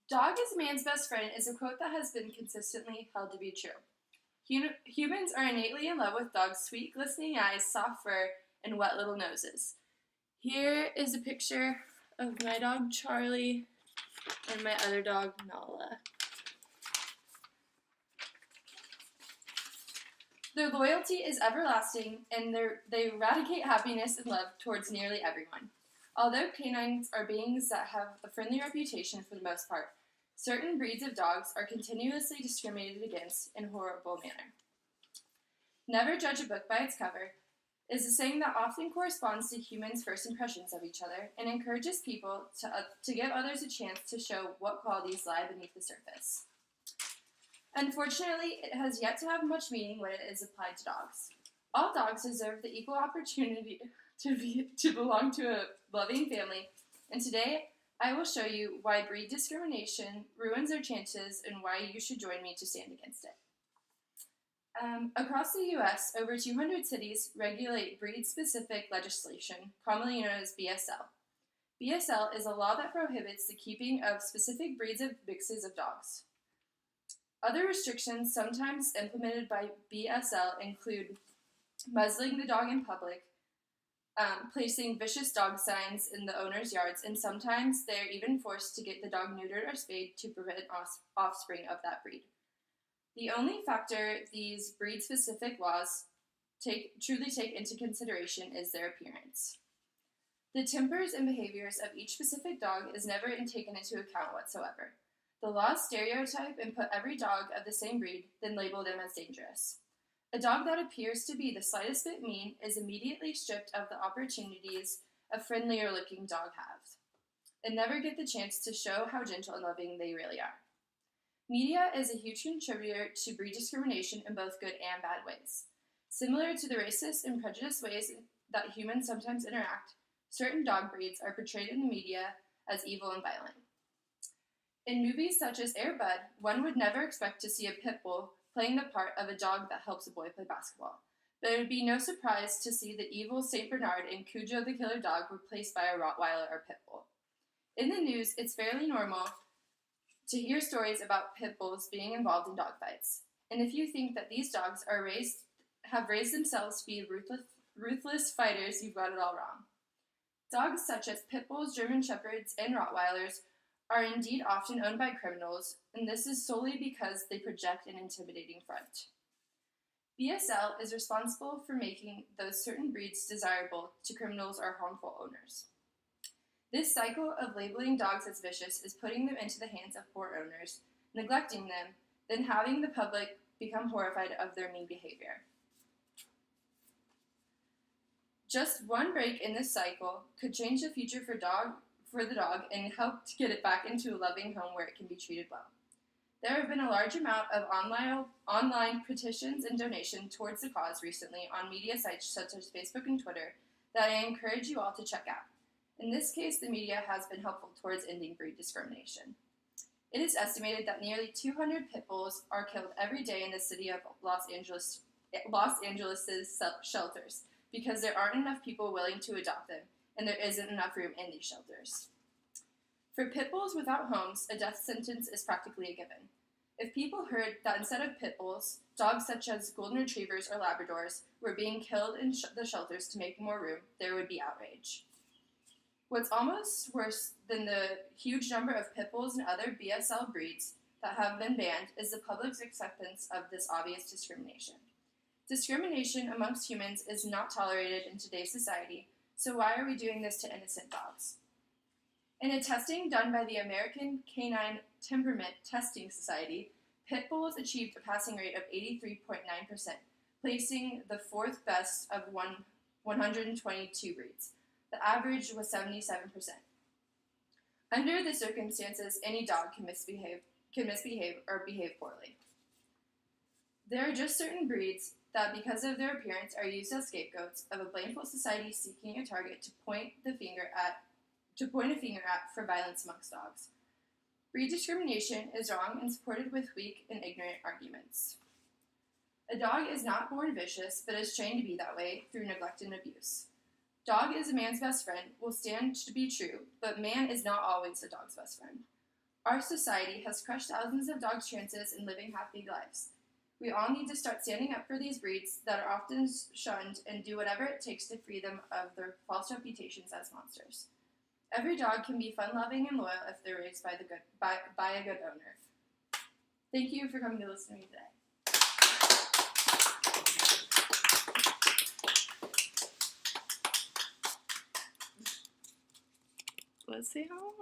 Dog is a man's best friend is a quote that has been consistently held to be true. Humans are innately in love with dogs' sweet, glistening eyes, soft fur, and wet little noses. Here is a picture of my dog Charlie and my other dog Nala. Their loyalty is everlasting, and they eradicate happiness and love towards nearly everyone. Although canines are beings that have a friendly reputation for the most part, certain breeds of dogs are continuously discriminated against in a horrible manner. Never judge a book by its cover is a saying that often corresponds to humans' first impressions of each other and encourages people to give others a chance to show what qualities lie beneath the surface. Unfortunately, it has yet to have much meaning when it is applied to dogs. All dogs deserve the equal opportunity to belong to a loving family, and today I will show you why breed discrimination ruins our chances and why you should join me to stand against it. Across the U.S., over 200 cities regulate breed-specific legislation, commonly known as BSL. BSL is a law that prohibits the keeping of specific breeds of mixes of dogs. Other restrictions sometimes implemented by BSL include muzzling the dog in public, placing vicious dog signs in the owner's yards, and sometimes they're even forced to get the dog neutered or spayed to prevent offspring of that breed. The only factor these breed-specific laws truly take into consideration is their appearance. The tempers and behaviors of each specific dog is never taken into account whatsoever. The laws stereotype and put every dog of the same breed, then label them as dangerous. A dog that appears to be the slightest bit mean is immediately stripped of the opportunities a friendlier-looking dog has, and never get the chance to show how gentle and loving they really are. Media is a huge contributor to breed discrimination in both good and bad ways. Similar to the racist and prejudiced ways that humans sometimes interact, certain dog breeds are portrayed in the media as evil and violent. In movies such as Air Bud, one would never expect to see a pit bull playing the part of a dog that helps a boy play basketball. But it would be no surprise to see the evil St. Bernard and Cujo the killer dog replaced by a Rottweiler or pit bull. In the news, it's fairly normal to hear stories about pit bulls being involved in dogfights. And if you think that these dogs have raised themselves to be ruthless fighters, you've got it all wrong. Dogs such as pit bulls, German shepherds, and Rottweilers are indeed often owned by criminals, and this is solely because they project an intimidating front. BSL is responsible for making those certain breeds desirable to criminals or harmful owners. This cycle of labeling dogs as vicious is putting them into the hands of poor owners, neglecting them, then having the public become horrified of their mean behavior. Just one break in this cycle could change the future for the dog and help to get it back into a loving home where it can be treated well. There have been a large amount of online petitions and donations towards the cause recently on media sites such as Facebook and Twitter that I encourage you all to check out. In this case, the media has been helpful towards ending breed discrimination. It is estimated that nearly 200 pit bulls are killed every day in the city of Los Angeles' shelters because there aren't enough people willing to adopt them, and there isn't enough room in these shelters. For pit bulls without homes, a death sentence is practically a given. If people heard that instead of pit bulls, dogs such as golden retrievers or Labradors were being killed in the shelters to make more room, there would be outrage. What's almost worse than the huge number of pit bulls and other BSL breeds that have been banned is the public's acceptance of this obvious discrimination. Discrimination amongst humans is not tolerated in today's society, so why are we doing this to innocent dogs? In a testing done by the American Canine Temperament Testing Society, pit bulls achieved a passing rate of 83.9%, placing the fourth best of 122 breeds. The average was 77%. Under the circumstances, any dog can misbehave or behave poorly. There are just certain breeds that, because of their appearance, are used as scapegoats of a blameful society seeking a target to point a finger at for violence amongst dogs. Breed discrimination is wrong and supported with weak and ignorant arguments. A dog is not born vicious, but is trained to be that way through neglect and abuse. Dog is a man's best friend will stand to be true, but man is not always a dog's best friend. Our society has crushed thousands of dogs' chances in living happy lives. We all need to start standing up for these breeds that are often shunned and do whatever it takes to free them of their false reputations as monsters. Every dog can be fun-loving and loyal if they're raised by a good owner. Thank you for coming to listen to me today. Let's see how